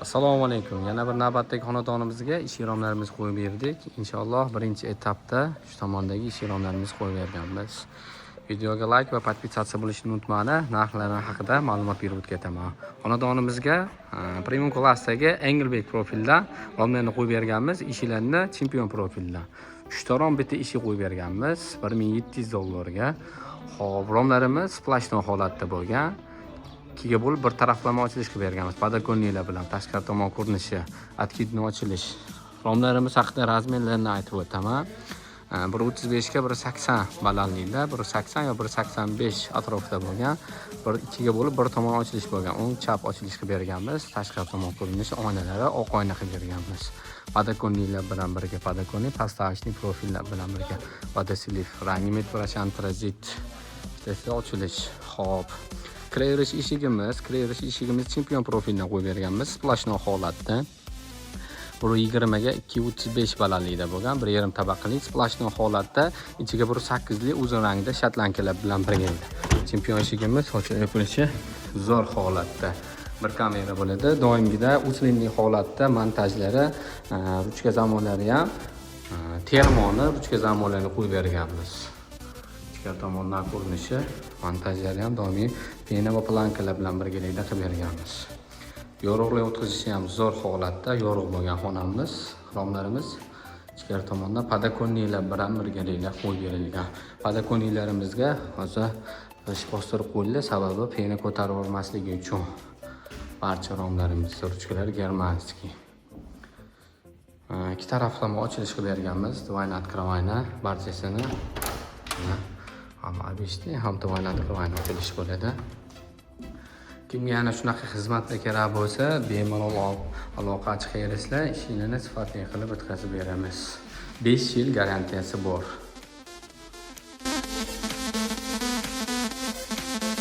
Assalomu alaykum. Yana bir navbatdagi xonadonimizga ish e'lonlarimizni qo'yib berdik. Inshaalloh birinchi etapda shu tomondagi ish e'lonlarimizni qo'yib berganmiz. Videoga like va podpisatsiya bo'lishni unutmanglar. Narxlari haqida ma'lumot berib o'tkaman. Xonadonimizga premium klassdagi Engelbek profilda romlarni qo'yib berganmiz. Ishlarni chempion profilda. 3 ta rom bitta ishi qo'yib berganmiz $1700 ga. Xo'p, romlarimiz splashdan holatda bo'lgan. Ikkiga bo'lib bir taraflama ochilish qilib berganmiz. Podokonniylar bilan tashqari tomon ko'rinishi, откидный ochilish. Romlarimiz haqida razmerlarini aytib o'taman. 1.35 ga 1.80 balandlikda, 1.80 yo 1.85 atrofida bo'lgan. Ikkiga bo'lib bir tomon ochilish bo'lgan. O'ng chap ochilish qilib berganmiz. Tashqari tomon ko'rinishi, oynalari oq oyna qilib berganmiz. Podokonniylar bilan birga podokonni, поставочный profillar bilan birga vodosiliv, rangi metrashan tranzit ochilish. Xo'p. Kleyrish eshigimiz chempion profildan qo'yib berganmiz. Splashno holatda. 1.20 ga 2.35 balandlikda bo'lgan 1.5 tabaqali splashno holatda, ichiga 1.8 li uzun rangda shotlankalar bilan birga. Chempion eshigimiz ochilib yopilishi zo'r holatda. Bir kamera bo'ladi. Doimgida uchlinli holatda montajlari, ruchka zamonlari ham termoni ruchka zamonlarini qo'yib berganmiz. Tomondan ko'rinishi, montajlari ham doimiy pena va plankalar bilan birgalikda qilib berganmiz. Yorug'lik o'tkazishi ham zo'r holatda, yorug' bo'lgan xonamiz. Romlarimiz ichkari tomondan podokonniylar bilan birgalikda qo'yib berilgan. Podokonniylarimizga hozir g'ish bostirib qo'yildi, sababi pena ko'tarib olmasligi uchun. Barcha romlarimiz ruchkalar germanskiy. Ikki taraflama ochilish qilib berganmiz. Двойная открывайна barchasini ham abishti, ham двойная открывайна ochilish bo'ladi. Kimga yana shunaqa xizmatlar kerak bo'lsa, bemalol aloqa chiqaringlar, ishinglarni sifatli qilib bitkazib beramiz. 5 yil garantiyasi bor.